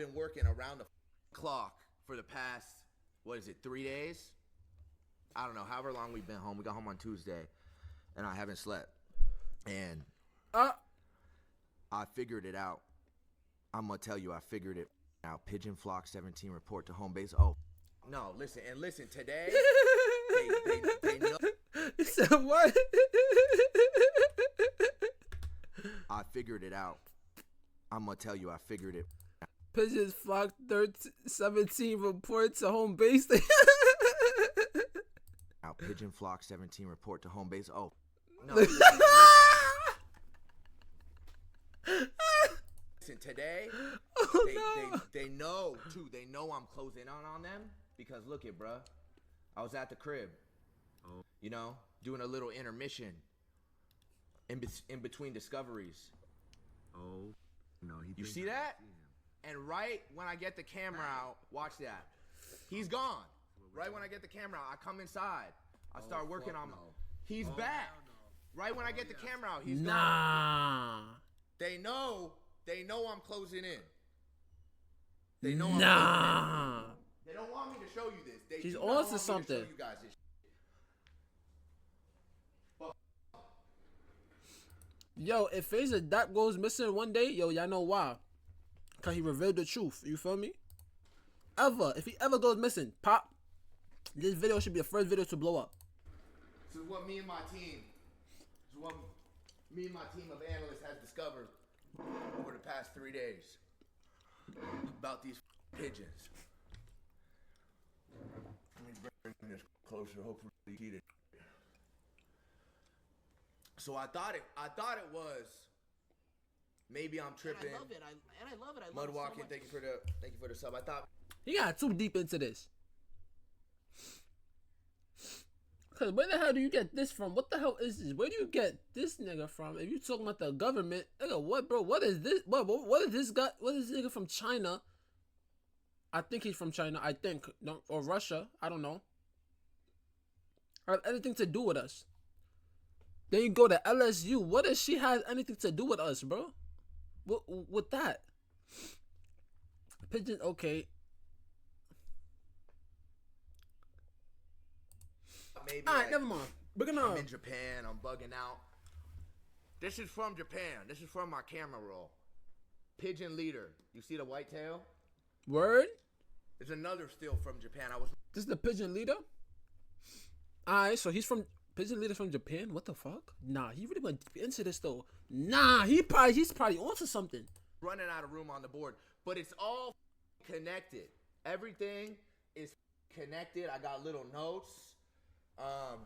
been working around the clock for the past, 3 days? I don't know, however long we've been home. We got home on Tuesday, and I haven't slept. And I figured it out. I'm going to tell you, I figured it out. Pigeon Flock 17 report to home base. Oh, no, listen, today, they know. You said what? I figured it out. I'm going to tell you, I figured it. Pigeon Flock 17 report to home base. Now, Pigeon Flock 17 report to home base. Oh, no. Listen, today, they know, too. They know I'm closing on them because, look it, bruh. I was at the crib, you know, doing a little intermission in between discoveries. Oh, no. You see that? And right when I get the camera out, watch that. He's gone. Right when I get the camera out, I come inside. I start working on him. He's back. Right when I get the camera out, he's gone. They know I'm closing in. They know I'm closing in. They don't want me to show you this. She's on to something. You guys this. Yo, if FaZe that goes missing one day, yo, y'all know why. Cause he revealed the truth. You feel me? If he ever goes missing, pop. This video should be the first video to blow up. This is what me and my team of analysts has discovered over the past 3 days about these pigeons. Let me bring this closer. Hopefully you see it. So I thought it was. Maybe I'm tripping. And I love it. I love it. Mud walking. Thank you for the sub. I thought he got too deep into this. Cause where the hell do you get this from? What the hell is this? Where do you get this nigga from? If you talking about the government, nigga, what, bro? What is this? What is this guy? What is this nigga from China? I think he's from China. Or Russia. I don't know. Or anything to do with us? Then you go to LSU. What does she have anything to do with us, bro? With that? Pigeon, okay. Maybe all right, never mind. I'm in Japan. I'm bugging out. This is from Japan. This is from my camera roll. Pigeon leader. You see the white tail? Word? There's another still from Japan. This is the pigeon leader? Alright, so pigeon leader from Japan? What the fuck? Nah, he really went deep into this though. Nah, he's probably onto something. Running out of room on the board. But it's all connected. Everything is connected. I got little notes.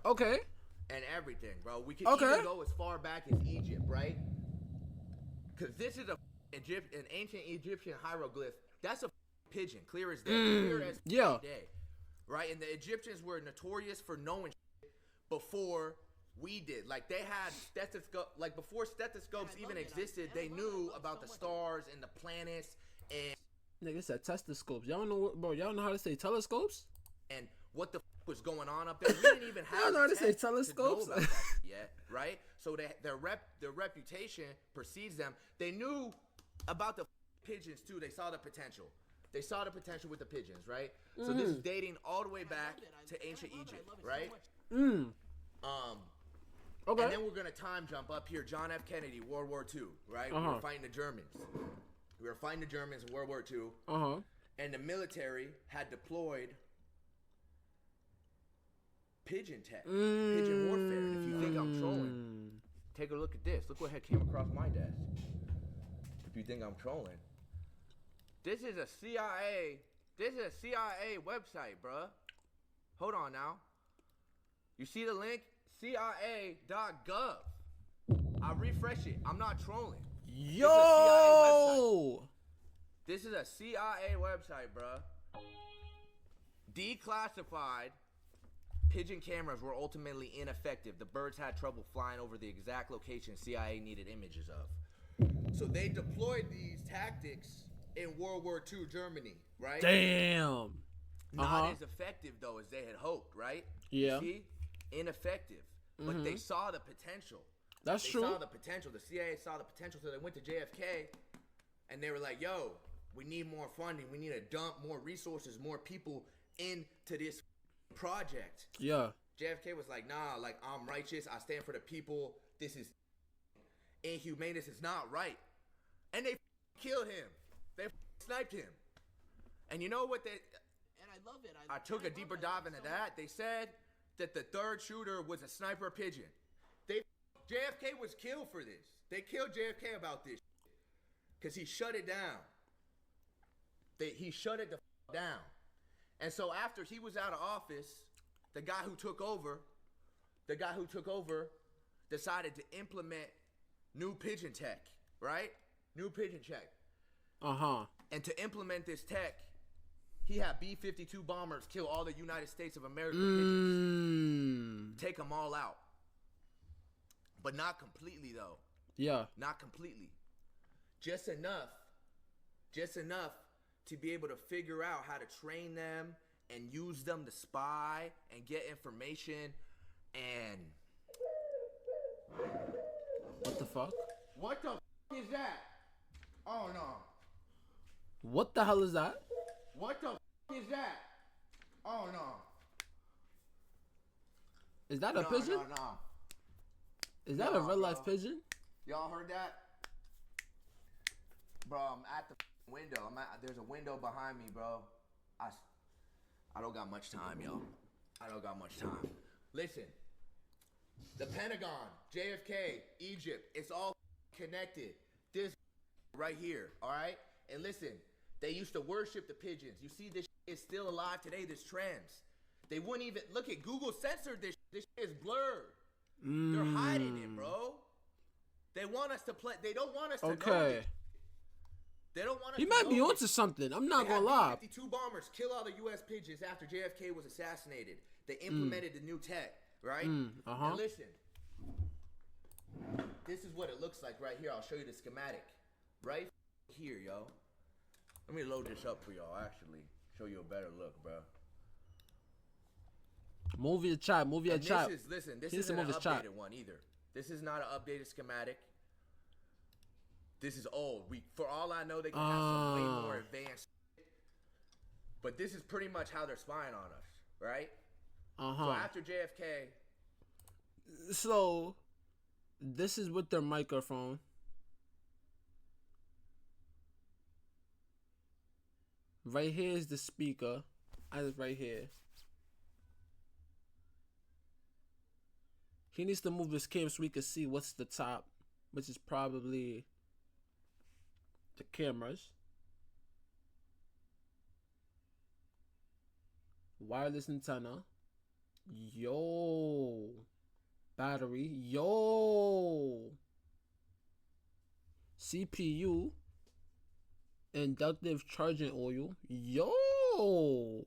Okay. And everything, bro. We can even go as far back as Egypt, right? Because this is an ancient Egyptian hieroglyph. That's a pigeon, clear as day. Clear as day. Right? And the Egyptians were notorious for knowing shit before we did. Like, they had stethoscope. Like, before stethoscopes even existed, they knew about the stars and the planets and... Nigga said stethoscopes. Y'all know what, bro? Y'all know how to say telescopes? And what the was going on up there? We didn't even have. I don't know how to say telescopes. Yet, right? So their reputation precedes them. They knew about the pigeons too. They saw the potential. They saw the potential with the pigeons, right? So this is dating all the way back to ancient Egypt, right? Okay. And then we're gonna time jump up here. John F. Kennedy, World War II, right? We were fighting the Germans. We were fighting the Germans in World War II. And the military had deployed pigeon tech, pigeon warfare. And if you think I'm trolling, take a look at this. Look what came across my desk. If you think I'm trolling, this is a CIA. This is a CIA website, bruh. Hold on now. You see the link? CIA.gov. I refresh it. I'm not trolling. Yo! This is a CIA website, bruh. Declassified. Pigeon cameras were ultimately ineffective. The birds had trouble flying over the exact location CIA needed images of. So they deployed these tactics in World War II Germany, right? Damn. Not as effective, though, as they had hoped, right? Yeah. You see? Ineffective. But they saw the potential. That's true. They saw the potential. The CIA saw the potential, so they went to JFK, and they were like, yo, We need more funding. We need to dump more resources, more people into this project. Yeah. JFK was like, nah, like, I'm righteous. I stand for the people. This is inhumane. This is not right. And they killed him. They sniped him. And you know what they... And I love it. I took a deeper dive into that. They said that the third shooter was a sniper pigeon. JFK was killed for this. They killed JFK about this because he shut it down. He shut it down. And so after he was out of office, the guy who took over decided to implement new pigeon tech, right? New pigeon tech. Uh-huh. And to implement this tech, he had B-52 bombers kill all the United States of America pigeons. Take them all out. But not completely, though. Yeah. Not completely. Just enough to be able to figure out how to train them and use them to spy and get information and... What the fuck? What the is that? Oh, no. What the hell is that? What the is that? Oh, no. Is that a pigeon? No. Is that a real-life pigeon? Y'all heard that? Bro, I'm at the window. There's a window behind me, bro. I don't got much time, yo. I don't got much time. Listen. The Pentagon, JFK, Egypt, it's all connected. This right here, all right? And listen, they used to worship the pigeons. You see, this is still alive today, this trends. They wouldn't even, look at Google censored this. This is blurred. They're hiding it, bro. They want us to play. They don't want us to know this. They don't want us He to might know be this. onto something. I'm not gonna lie. 52 bombers kill all the U.S. pigeons after JFK was assassinated. They implemented the new tech, right? And listen, this is what it looks like right here. I'll show you the schematic. Right here, yo. Let me load this up for y'all, actually. Show you a better look, bro. Move your chat. Move your chat. This isn't an updated one either. This is not an updated schematic. This is old. For all I know, they can have some way more advanced. But this is pretty much how they're spying on us, right? So after JFK. So, this is with their microphone. Right here is the speaker. Right here. He needs to move his cam so we can see what's the top, which is probably the cameras. Wireless antenna. Yo. Battery. Yo. CPU. Inductive charging oil. Yo.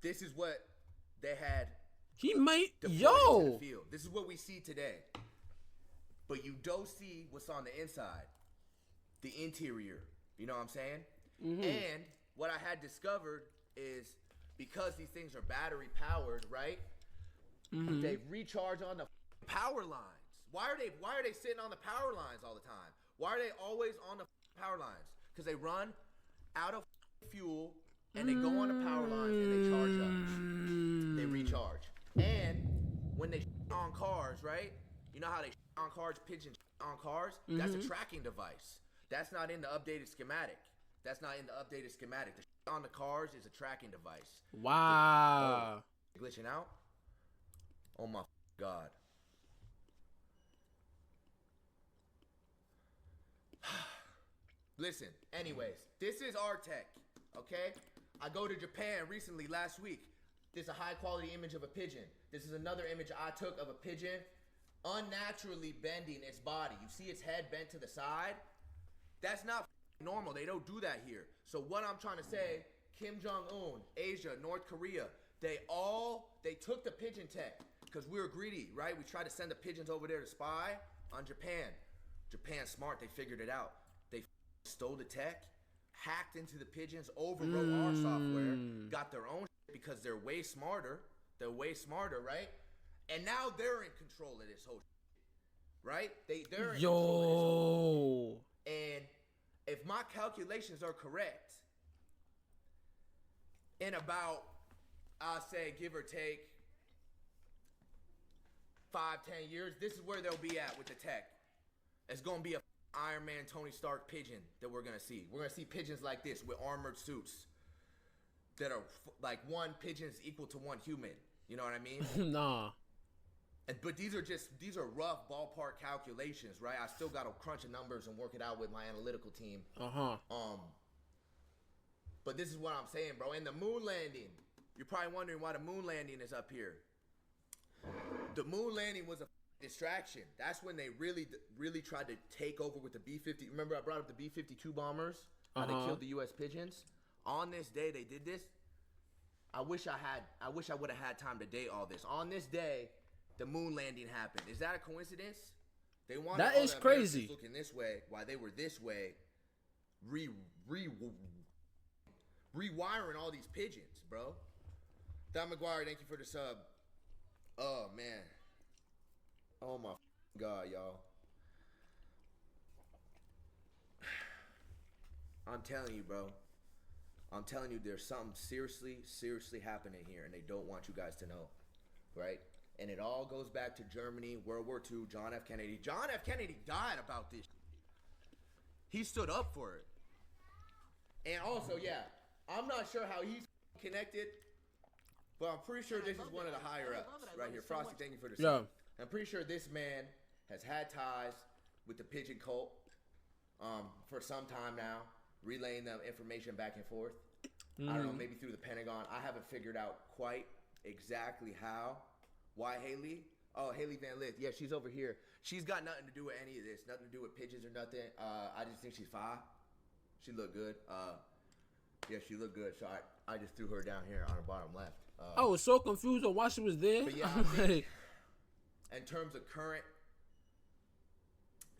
This is what they had. He might. Yo. Into the field. This is what we see today. But you don't see what's on the inside. The interior. You know what I'm saying? And what I had discovered is because these things are battery powered, right? They recharge on the power lines. Why are they sitting on the power lines all the time? Why are they always on the power lines? Because they run out of fuel and they go on the power lines and they charge up. They recharge. And when they on cars, right? You know how they on cars, pigeons on cars? That's a tracking device. That's not in the updated schematic. The on the cars is a tracking device. Wow. Glitching out? Oh my God. Listen, anyways, this is our tech, okay? I go to Japan recently, last week. This is a high quality image of a pigeon. This is another image I took of a pigeon unnaturally bending its body. You see its head bent to the side? That's not normal. They don't do that here. So what I'm trying to say, Kim Jong-un, Asia, North Korea, they took the pigeon tech because we were greedy, right? We tried to send the pigeons over there to spy on Japan. Japan's smart. They figured it out. They stole the tech, hacked into the pigeons, overwrote our software, got their own shit because they're way smarter. They're way smarter, right? And now they're in control of this whole shit, right? They're in control of this whole shit. And if my calculations are correct, in about, I'll say, give or take 5-10 years, this is where they'll be at with the tech. It's gonna be a Iron Man, Tony Stark pigeon that we're gonna see. We're gonna see pigeons like this with armored suits that are like one pigeon is equal to one human. You know what I mean? Nah. But these are rough ballpark calculations, right? I still gotta crunch the numbers and work it out with my analytical team. But this is what I'm saying, bro. In the moon landing, you're probably wondering why the moon landing is up here. The moon landing was a distraction. That's when they really tried to take over with the B-50. Remember I brought up the B-52 bombers? How they killed the U.S. pigeons? On this day they did this. I wish I would have had time to date all this. On this day, the moon landing happened. Is that a coincidence? They wanted that all is the crazy. Looking this way while they were this way, rewiring all these pigeons, bro. Don McGuire, thank you for the sub. Oh man. Oh my God, y'all. I'm telling you, bro. I'm telling you, there's something seriously happening here, and they don't want you guys to know, right? And it all goes back to Germany, World War II, John F. Kennedy. John F. Kennedy died about this. He stood up for it. And also, yeah, I'm not sure how he's connected, but I'm pretty sure this is one of the higher ups right here. Frosty, thank you for the sub. I'm pretty sure this man has had ties with the pigeon cult for some time now, relaying them information back and forth. I don't know, maybe through the Pentagon. I haven't figured out quite exactly how. Why Haley? Oh, Haley Van Lith. Yeah, she's over here. She's got nothing to do with any of this. Nothing to do with pigeons or nothing. I just think she's fine. She looked good. Yeah, she looked good. So I just threw her down here on the bottom left. I was so confused on why she was there. But yeah, I think in terms of current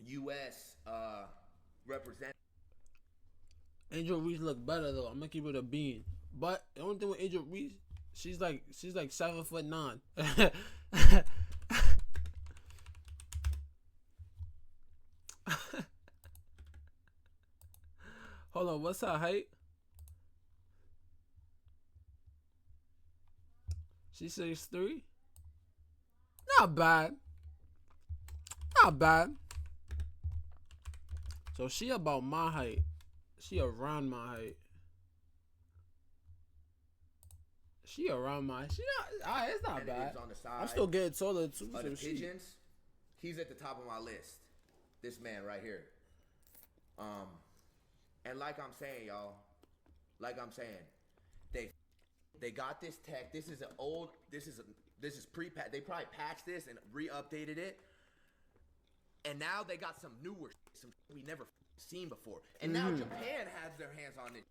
U.S. representatives. Angel Reese look better though. I'm gonna keep it a bean. But the only thing with Angel Reese, she's like 7'9". Hold on, what's her height? She's 6'3". Not bad. Not bad. So she about my height. She around my height. She around my. She not. It's not bad. On the side I'm still getting taller too. Of the pigeons, he's at the top of my list. This man right here. And like I'm saying, y'all, they got this tech. This is an old. This is pre-patch. They probably patched this and re-updated it. And now they got some newer, some we never seen before. And now Japan has their hands on it.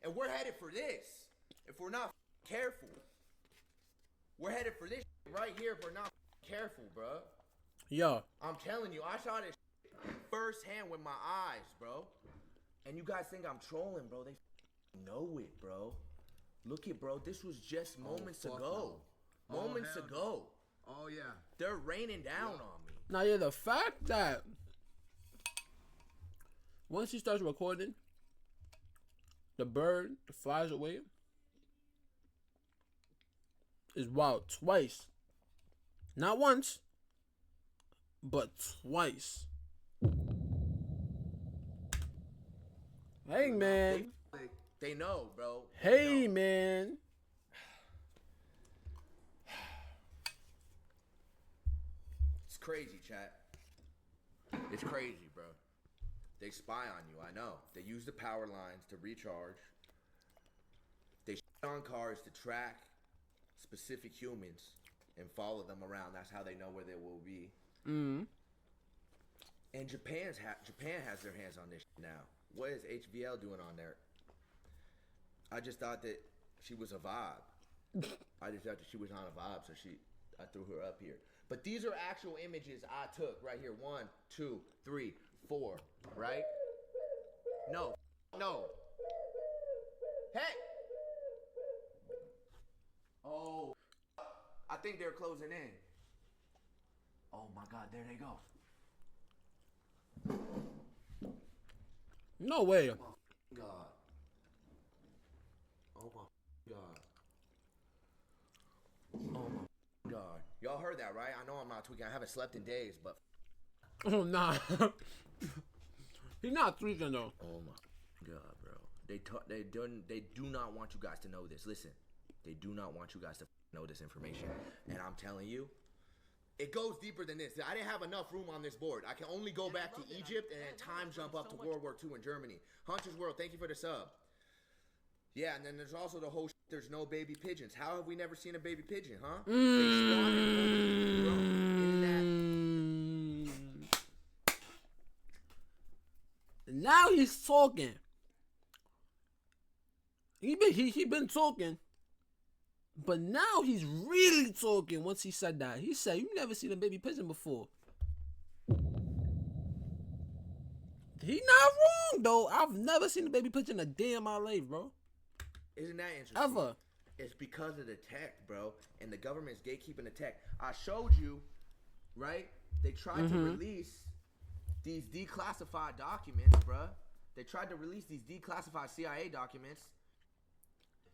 And we're headed for this. If we're not careful, we're headed for this right here if we're not careful, bro. Yeah. I'm telling you, I saw this firsthand with my eyes, bro. And you guys think I'm trolling, bro. They know it, bro. Look it, bro. This was just moments ago. No. Moments ago. Oh, yeah. They're raining down on me. Now, yeah, the fact that once he starts recording, the bird flies away is wild. Twice. Not once, but twice. Hey, man. They know, bro. Hey, man. It's crazy, chat. It's crazy, bro. They spy on you, I know. They use the power lines to recharge. They shit on cars to track specific humans and follow them around. That's how they know where they will be. And Japan has their hands on this now. What is HVL doing on there? I just thought that she was a vibe. I just thought that she was on a vibe, so I threw her up here. But these are actual images I took right here. 1, 2, 3, 4, right? No. Hey! Oh, I think they're closing in. Oh my God, there they go. No way. Oh my God. Oh my God. Oh my God. Y'all heard that, right? I know I'm not tweaking. I haven't slept in days, but. Oh, nah. He's not tweaking, though. Oh my God, bro. They do not want you guys to know this. Listen, they do not want you guys to know this information. And I'm telling you, it goes deeper than this. I didn't have enough room on this board. I can only go back to Egypt and then time jump up to World War II in Germany. Hunter's World, thank you for the sub. Yeah, and then there's also the whole there's no baby pigeons. How have we never seen a baby pigeon, huh? They spawn in Now he's talking. He been talking. But now he's really talking once he said that. He said, "You never seen a baby pigeon before." He not wrong, though. I've never seen a baby pigeon a day in my life, bro. Isn't that interesting? Ever. It's because of the tech, bro. And the government's gatekeeping the tech. I showed you, right? They tried to release these declassified documents, bro. They tried to release these declassified CIA documents.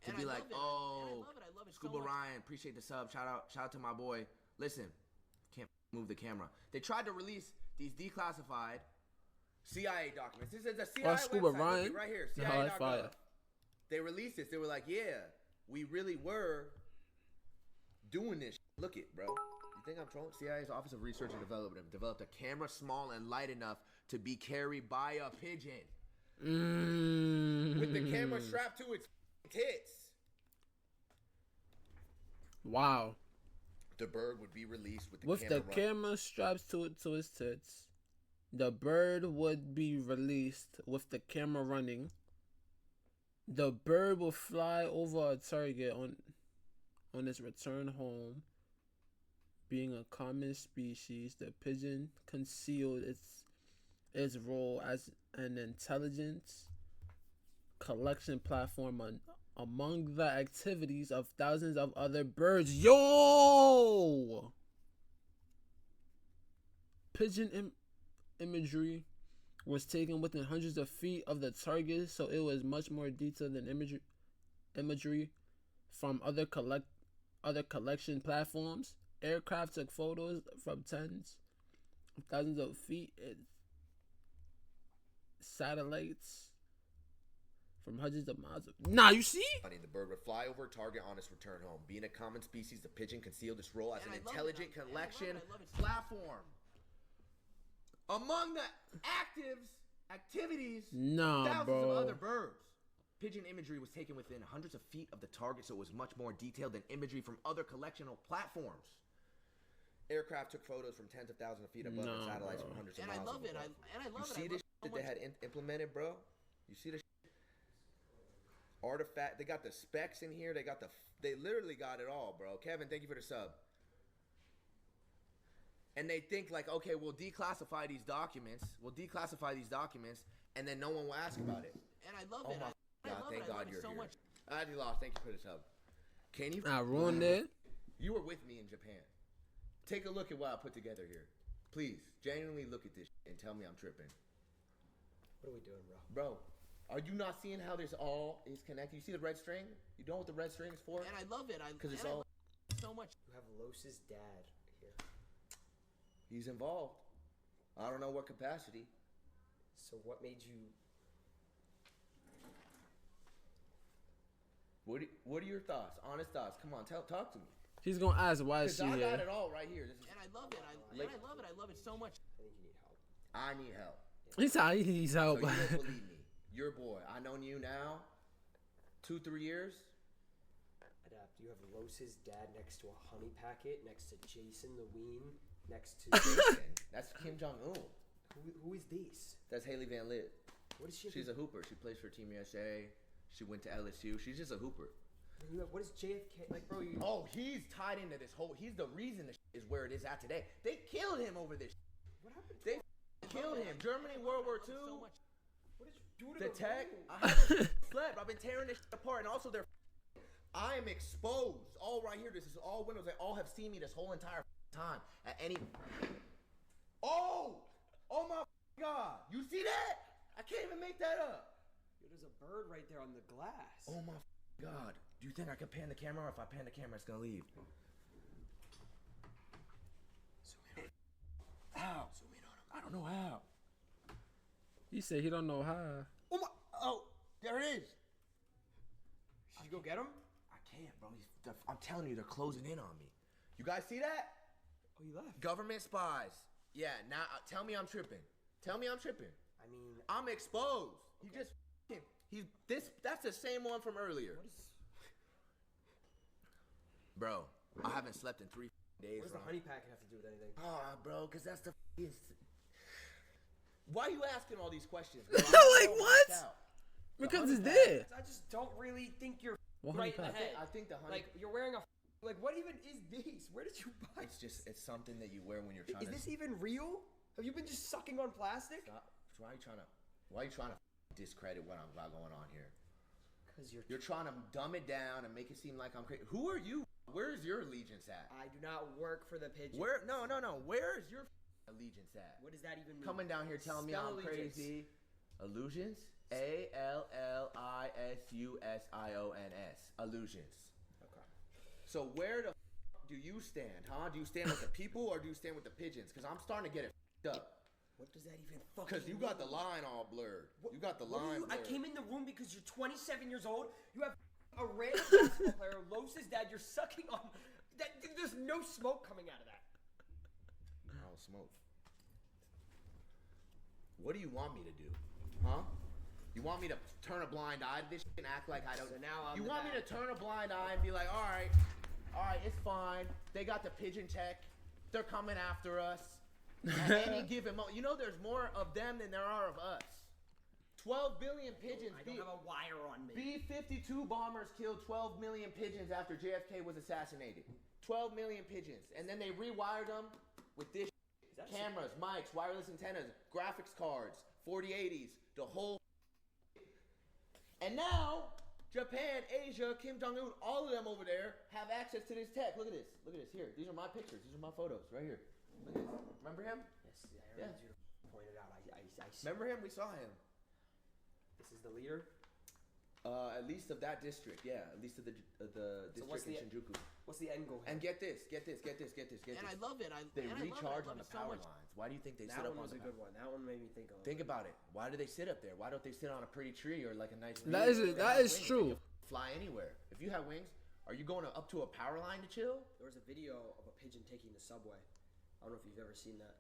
To be like, oh, Scuba Ryan, appreciate the sub. Shout out to my boy. Listen, can't move the camera. They tried to release these declassified CIA documents. This is a CIA Scuba website. Ryan. Right here, CIA.gov. They released this. They were like, yeah, we really were doing this. Look it, bro. You think I'm trolling? CIA's Office of Research and Development developed a camera small and light enough to be carried by a pigeon. With the camera strapped to its tits. Wow. The bird would be released with the camera strapped to his tits. The bird would be released with the camera running. The bird will fly over a target on its return home. Being a common species, the pigeon concealed its role as an intelligence collection platform among the activities of thousands of other birds. Yo! Pigeon imagery was taken within hundreds of feet of the target, so it was much more detailed than imagery from other collection platforms. Aircraft took photos from tens of thousands of feet. Satellites from hundreds of miles. Nah, you see? The bird would fly over a target on its return home. Being a common species, the pigeon concealed its role as an intelligent collection platform. Among the activities, thousands of other birds. Pigeon imagery was taken within hundreds of feet of the target, so it was much more detailed than imagery from other collectional platforms. Aircraft took photos from tens of thousands of feet above the satellites from hundreds of miles. And I love it. You see this that they had implemented, bro? You see this artifact? They got the specs in here. They literally got it all, bro. Kevin, thank you for the sub. And they think like, okay, we'll declassify these documents. And then no one will ask about it. And I love it. Oh my God, thank God you're here. Adi Lost, thank you for the sub. Can you? I ruined it. You were with me in Japan. Take a look at what I put together here. Please, genuinely look at this and tell me I'm tripping. What are we doing, bro? Bro, are you not seeing how this all is connected? You see the red string? You know what the red string is for? And I love it. Because it's all so much. You have Los's dad here. He's involved. I don't know what capacity. So what made you... What are your thoughts? Honest thoughts. Come on, talk to me. He's gonna ask why is she here. I got it all right here. And I love it. I love it so much. I think you need help. I need help. He said he needs help. So you don't believe me. Your boy. I known you now 2-3 years. Adapt. You have Los's dad next to a honey packet, next to Jason the Ween, next to... That's Kim Jong-un. Who is this? That's Haley Van Lit. What is she? She's a hooper. She plays for Team USA. She went to LSU. She's just a hooper. What is JFK? Like, bro, you... Oh, he's tied into this whole... He's the reason this is where it is at today. They killed him over this. What happened? They killed him. Germany, World War II. What did you do to the the tech. room? I haven't slept. I've been tearing this apart. And also, I am exposed. All right here. This is all windows. They all have seen me this whole entire time. At any... Oh! Oh my God. You see that? I can't even make that up. Yo, there's a bird right there on the glass. Oh my God. Do you think I can pan the camera, or if I pan the camera, it's gonna leave? Zoom in on him. How? Zoom in on him. I don't know how. He said he don't know how. Oh my! Oh, there it is. Should you go get him? I can't, bro. I'm telling you, they're closing in on me. You guys see that? Oh, you left. Government spies. Yeah. Now, tell me I'm tripping. Tell me I'm tripping. I mean, I'm exposed. Okay. That's the same one from earlier. what is? Bro, I haven't slept in 3 days. What does the honey packet have to do with anything? Ah, bro, because that's the. Why are you asking all these questions? Like what? Because it's there. I just don't really think you're What right in honey the packet? head. I think the honey. Like you're wearing a. Like what even is this? Where did you buy? It's something that you wear when you're trying Is to. this even real? Have you been just sucking on plastic? Stop. Why are you trying to discredit what I've got going on here? Because You're trying to dumb it down and make it seem like I'm crazy. Who are you? Where's your allegiance at? I do not work for the Pigeon. Where? No. Where's your allegiance at? What does that even mean? Coming down here telling me Spell I'm allegiance. crazy. Illusions? ALLISUSIONS. Illusions. Okay. So where the do you stand, huh? Do you stand with the people or do you stand with the pigeons? Because I'm starting to get it up. What does that even fucking Because you got the line all blurred. You got the What are line you- I blurred. came in the room because you're 27 years old. You have a random basketball player, Los's dad. You're sucking on. There's no smoke coming out of that. I don't smoke. What do you want me to do? Huh? You want me to turn a blind eye to this shit and act like I don't... So now I'm You the want me bad. to turn a blind eye and be like, all right, it's fine. They got the pigeon tech. They're coming after us. At any given moment. You know there's more of them than there are of us. 12 billion pigeons. I don't have a wire on me. B-52 bombers killed 12 million pigeons after JFK was assassinated. 12 million pigeons. And then they rewired them with this that cameras, mics, wireless antennas, graphics cards, 4080s, the whole. And now, Japan, Asia, Kim Jong-un, all of them over there have access to this tech. Look at this. Look at this. Here. These are my pictures. These are my photos right here. Look at this. Remember him? Yes, I heard you point it out. I Remember him? We saw him. This is the leader. At least of that district, yeah. At least of the district what's in the- Shinjuku. What's the end goal here? And get this. And I love it. They and I love it. recharge I on love the it so power much. lines. Why do you think they that sit up one on was the a good one. That one made me think of. Think about it. Why do they sit up there? Why don't they sit on a pretty tree or like a nice? That view? is They have that is wings. They true. can fly anywhere. If you have wings, are you going up to a power line to chill? There was a video of a pigeon taking the subway. I don't know if you've ever seen that.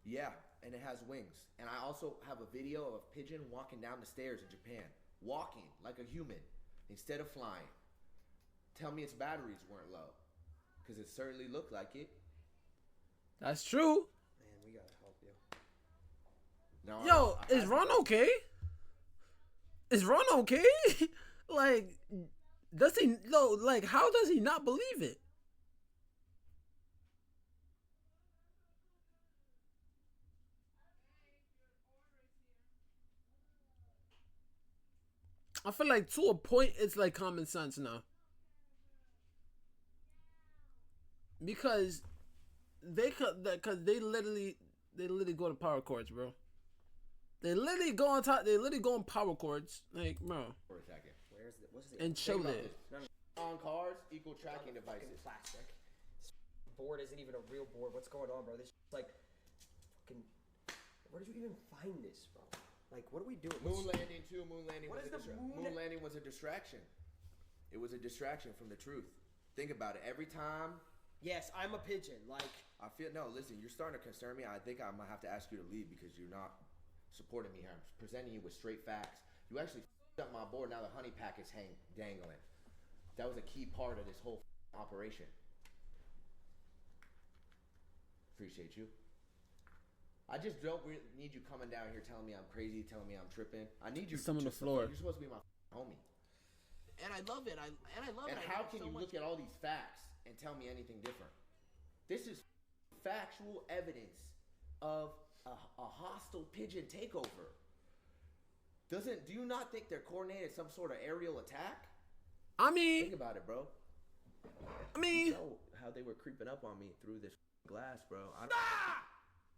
Yeah, and it has wings. And I also have a video of a pigeon walking down the stairs in Japan, walking like a human instead of flying. Tell me its batteries weren't low, because it certainly looked like it. That's true. Man, we gotta help you. Now, Yo, is Ron okay? Is Ron okay? Like, does he? No, like, how does he not believe it? I feel like to a point, it's like common sense now. Because they literally go to power cords, bro. They literally go on top. They literally go on power cords, like, bro. For a second. What's the And show about it. this. On cars equal tracking fucking devices. plastic. This board isn't even a real board. What's going on, bro? This is like fucking. Where did you even find this, bro? Like, what are we doing? Moon landing too. Moon landing What was is a the distraction. moon- Moon landing was a distraction. It was a distraction from the truth. Think about it. Every time Yes, I'm a pigeon. Like, I feel listen, you're starting to concern me. I think I might have to ask you to leave because you're not supporting me here. I'm presenting you with straight facts. You actually f***ed up my board. Now the honey packet's dangling. That was a key part of this whole operation. Appreciate you. I just don't need you coming down here telling me I'm crazy, telling me I'm tripping. I need you. Some on the just floor. You're supposed to be my homie. And I love it. I love And it. how I love can it so you much. look at all these facts and tell me anything different? This is factual evidence of a hostile pigeon takeover. Do you not think they're coordinated some sort of aerial attack? I mean, Think about it, bro. You know how they were creeping up on me through this glass, bro.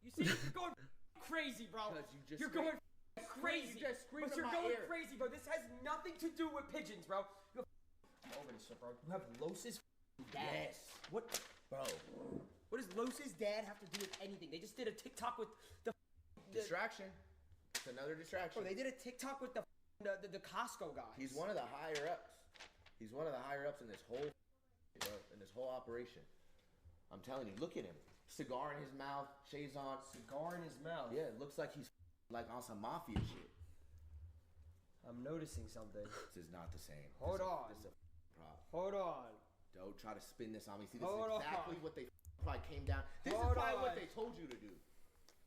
you see, you're going crazy, bro. Because you just You're going crazy. You just screamed But in you're my going ear. crazy, bro. This has nothing to do with pigeons, bro. You have over this shit, bro. You have Los's dad. Yes. What? Bro. What does Los's dad have to do with anything? They just did a TikTok with the Distraction. It's another distraction. Bro, they did a TikTok with the Costco guy. He's one of the higher ups. He's one of the higher ups in this whole, bro, in this whole operation. I'm telling you, look at him. Cigar in his mouth, shades on. Cigar in his mouth. Yeah, it looks like he's like on some mafia shit. I'm noticing something. This is not the same. Hold on. This is a prop. Hold on. Don't try to spin this on me. See, this Hold is exactly on. what they probably came down. This Hold is probably what on. they told you to do.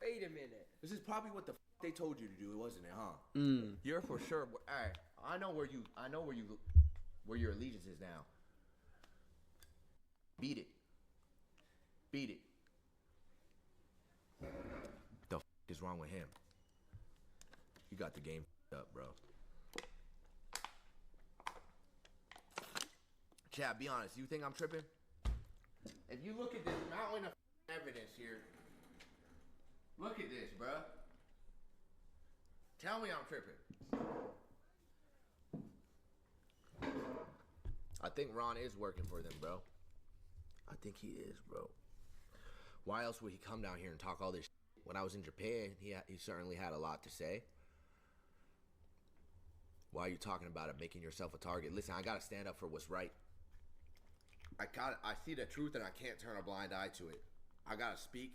Wait a minute. This is probably what the they told you to do, wasn't it, huh? Mm. You're for sure. All right, I know where your allegiance is now. Beat it. Beat it. The is wrong with him? You got the game up, bro. Chad, be honest. You think I'm tripping? If you look at this mountain of evidence here, look at this, bro. Tell me I'm tripping. I think Ron is working for them, bro. I think he is, bro. Why else would he come down here and talk all this shit? When I was in Japan, he certainly had a lot to say. Why are you talking about it, making yourself a target? Listen, I gotta stand up for what's right. I see the truth and I can't turn a blind eye to it. I gotta speak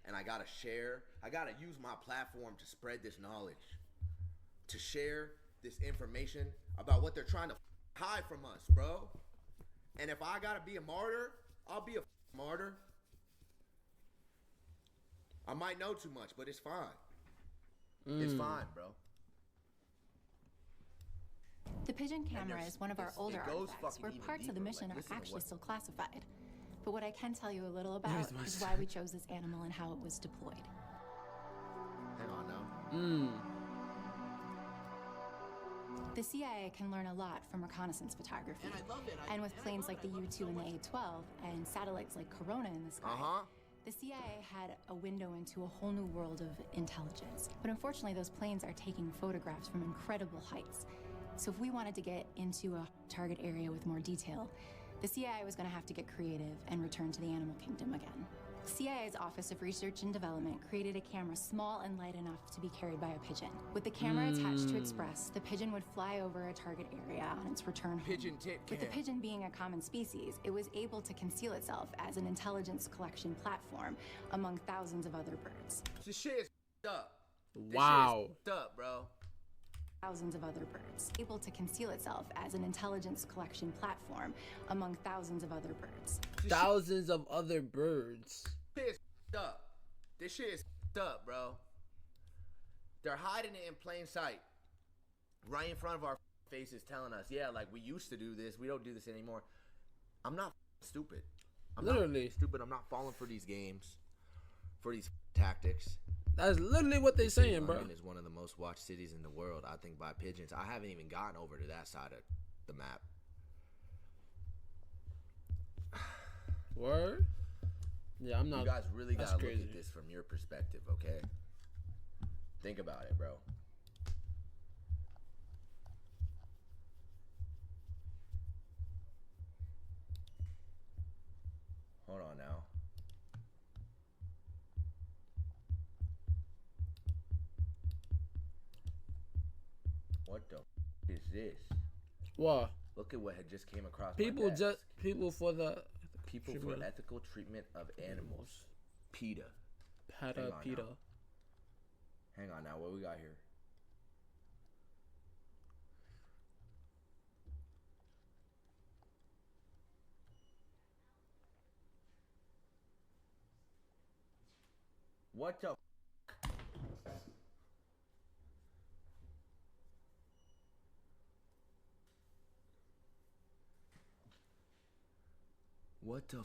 and I gotta share. I gotta use my platform to spread this knowledge, to share this information about what they're trying to hide from us, bro. And if I gotta be a martyr, I'll be a martyr. I might know too much, but it's fine. It's fine, bro. The Pigeon camera is one of our older it goes artifacts where fucking even parts of the deeper. mission Like, are listen to actually what- still classified. But what I can tell you a little about Here's my is why we chose this animal and how it was deployed. Hang on now. The CIA can learn a lot from reconnaissance photography. And I love it. And with planes like the U-2 and the A-12 and satellites like Corona in the sky, the CIA had a window into a whole new world of intelligence. But unfortunately, those planes are taking photographs from incredible heights. So if we wanted to get into a target area with more detail, the CIA was going to have to get creative and return to the animal kingdom again. The CIA's Office of Research and Development created a camera small and light enough to be carried by a pigeon. With the camera attached to its breast, the pigeon would fly over a target area on its return home. Pigeon tit With the cam. pigeon being a common species, it was able to conceal itself as an intelligence collection platform among thousands of other birds. This shit is up. Wow. This shit is up, bro. Thousands of other birds. Able to conceal itself as an intelligence collection platform among thousands of other birds. Thousands of other birds. This shit is up. This shit is up, bro. They're hiding it in plain sight. Right in front of our faces telling us, yeah, like we used to do this. We don't do this anymore. I'm not stupid. I'm Literally. not stupid. I'm not falling for these games, for these tactics. That's literally what they saying, bro. London is one of the most watched cities in the world, I think, by pigeons. I haven't even gotten over to that side of the map. Word? Yeah, I'm not. You guys really that's gotta look crazy. at this from your perspective, okay? Think about it, bro. Hold on now. What the is this? What? Look at what had just came across People my desk. just people for the People for treatment. ethical treatment of animals. PETA. Hang Peta on Peta. now. Hang on now, what we got here? What the What the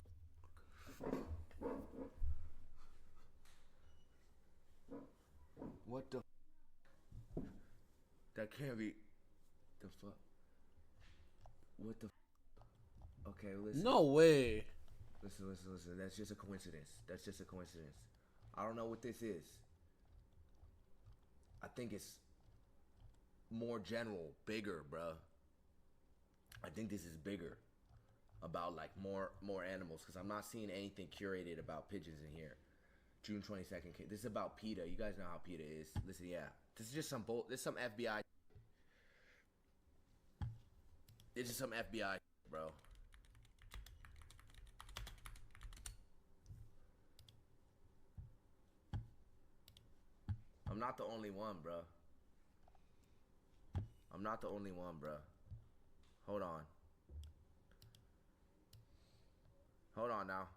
What the That can't be the fuck. What the Okay, listen. No way. Listen. That's just a coincidence. That's just a coincidence. I don't know what this is. I think it's more general, bigger, bro. I think this is bigger about like more animals because I'm not seeing anything curated about pigeons in here. June 22nd. This is about PETA. You guys know how PETA is. Listen, yeah. This is just some this is some FBI. This is some FBI, bro. I'm not the only one, bro. I'm not the only one, bro. Hold on. Hold on now.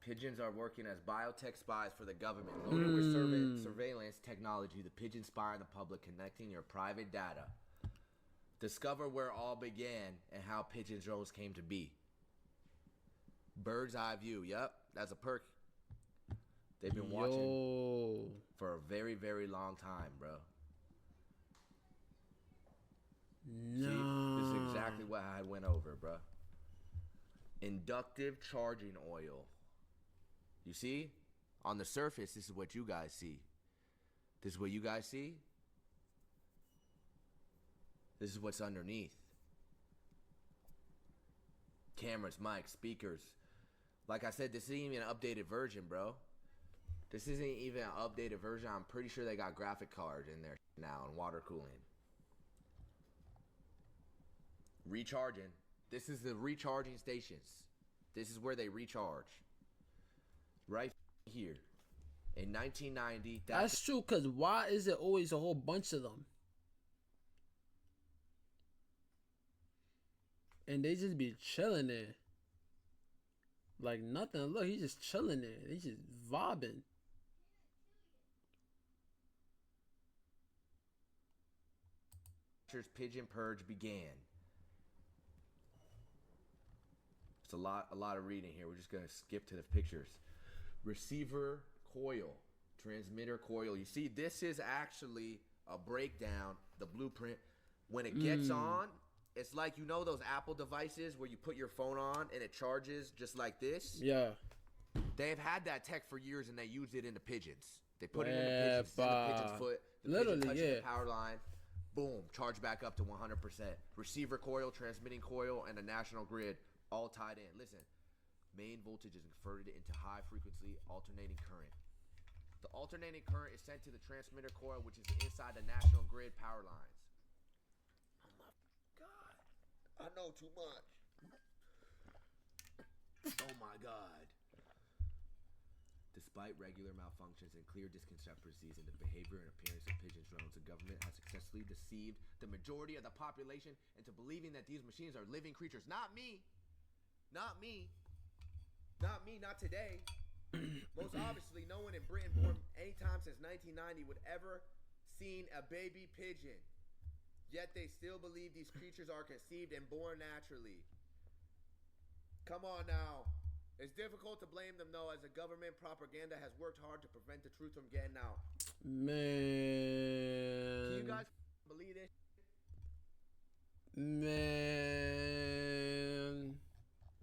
Pigeons are working as biotech spies for the government. Loaded with surveillance technology, the pigeons spy on the public, connecting your private data. Discover where all began and how pigeon drones came to be. Bird's eye view. Yep, that's a perk. They've been watching for a very, very long time, bro. No. See, this is exactly what I went over, bro. Inductive charging oil. You see? On the surface, this is what you guys see. This is what you guys see. This is what's underneath. Cameras, mics, speakers. Like I said, this isn't even an updated version, bro. This isn't even an updated version. I'm pretty sure they got graphic cards in there now and water cooling. Recharging. This is the recharging stations. This is where they recharge. Right here. In 1990. That's true, because why is it always a whole bunch of them? And they just be chilling there. Like nothing. Look, he's just chilling there. He's just vibing. Pigeon purge began. It's a lot of reading here. We're just gonna skip to the pictures. Receiver coil, transmitter coil. You see, this is actually a breakdown, the blueprint. When it gets on, it's like, you know those Apple devices where you put your phone on and it charges just like this? Yeah. They've had that tech for years and they used it in the pigeons. They put it in the pigeons, it's in the pigeon's foot. The pigeon touches the power line. Boom, charge back up to 100%. Receiver coil, transmitting coil, and the national grid all tied in. Listen, main voltage is converted into high frequency alternating current. The alternating current is sent to the transmitter coil, which is inside the national grid power lines. Oh my God. I know too much. Oh my God. Despite regular malfunctions and clear discrepancies in the behavior and appearance of pigeon drones, the government has successfully deceived the majority of the population into believing that these machines are living creatures. Not me. Not me. Not me. Not today. Most obviously, no one in Britain born anytime since 1990 would ever seen a baby pigeon. Yet they still believe these creatures are conceived and born naturally. Come on now. It's difficult to blame them, though, as the government propaganda has worked hard to prevent the truth from getting out. Man. Can you guys believe this? Man.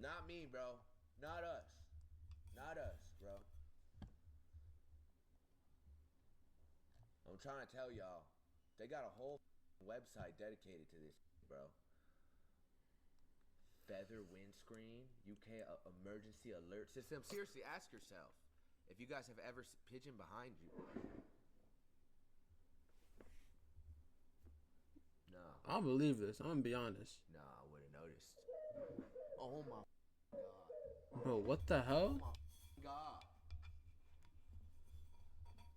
Not me, bro. Not us. Not us, bro. I'm trying to tell y'all. They got a whole website dedicated to this, bro. Feather windscreen, UK emergency alert system. Seriously, ask yourself if you guys have ever pigeon behind you. No. I don't believe this. I'm gonna be honest. No, I wouldn't have noticed. Oh my God. Bro, what the hell? Oh my God.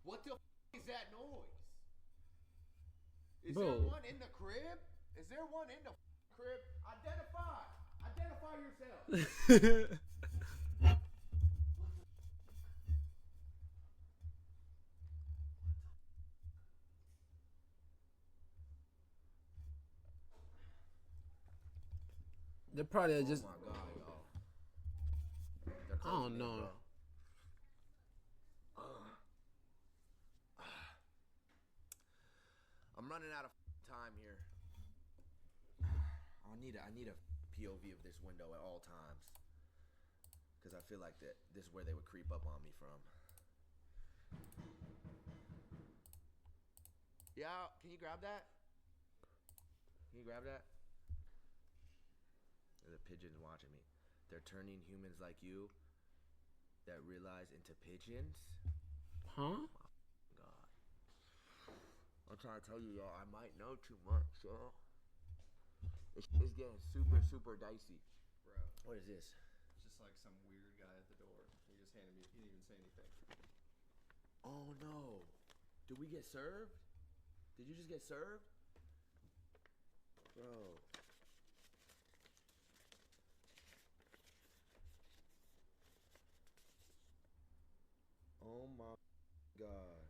What the is that noise? Is there one in the crib? Is there one in the crib? Identify. Identify yourself. They're probably just. Oh my God, y'all. I don't know. I'm running out of time here. I need a POV of this window at all times, because I feel like this is where they would creep up on me from. Yeah, can you grab that? Can you grab that? The pigeons watching me. They're turning humans like you that realize into pigeons. Huh? Oh my God. I'm trying to tell you, y'all, I might know too much, y'all. It's getting super, super dicey. Bro. What is this? It's just like some weird guy at the door. He just handed me, he didn't even say anything. Oh no. Did we get served? Did you just get served? Bro. Oh my God.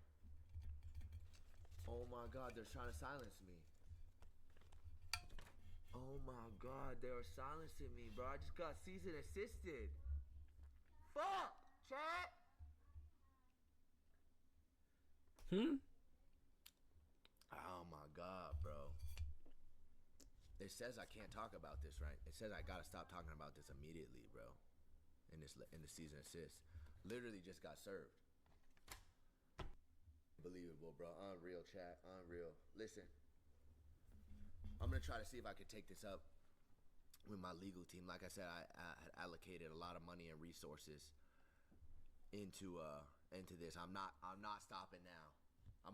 Oh my God, they're trying to silence me. Oh my God, they were silencing me, bro. I just got season assisted. Fuck, chat. Oh my God, bro. It says I can't talk about this, right? It says I gotta stop talking about this immediately, bro. In the season assist, literally just got served. Unbelievable, bro. Unreal, chat. Unreal. Listen, I'm gonna try to see if I can take this up with my legal team. Like I said, I had allocated a lot of money and resources into this. I'm not stopping now. I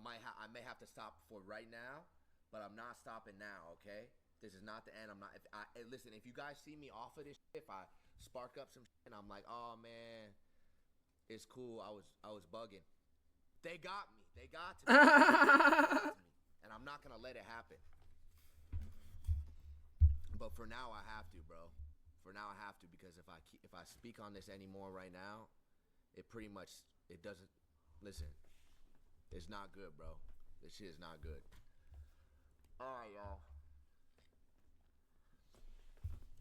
may have to stop for right now, but I'm not stopping now. Okay, this is not the end. I'm not. Listen, if you guys see me off of this, if I spark up some shit and I'm like, oh man, it's cool. I was bugging. They got me. They got to me. And I'm not gonna let it happen. But for now, I have to, bro. For now, I have to, because if I speak on this anymore right now, it pretty much doesn't. Listen, it's not good, bro. This shit is not good. All right, y'all.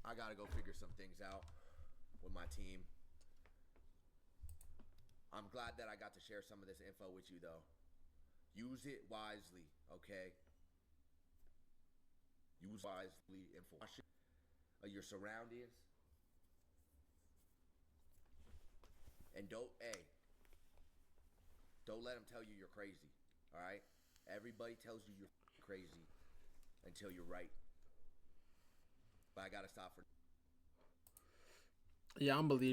I gotta go figure some things out with my team. I'm glad that I got to share some of this info with you, though. Use it wisely, okay? Use wisely and caution of your surroundings. And don't let them tell you you're crazy, all right? Everybody tells you you're crazy until you're right. But I gotta stop for. Yeah, I'm believing.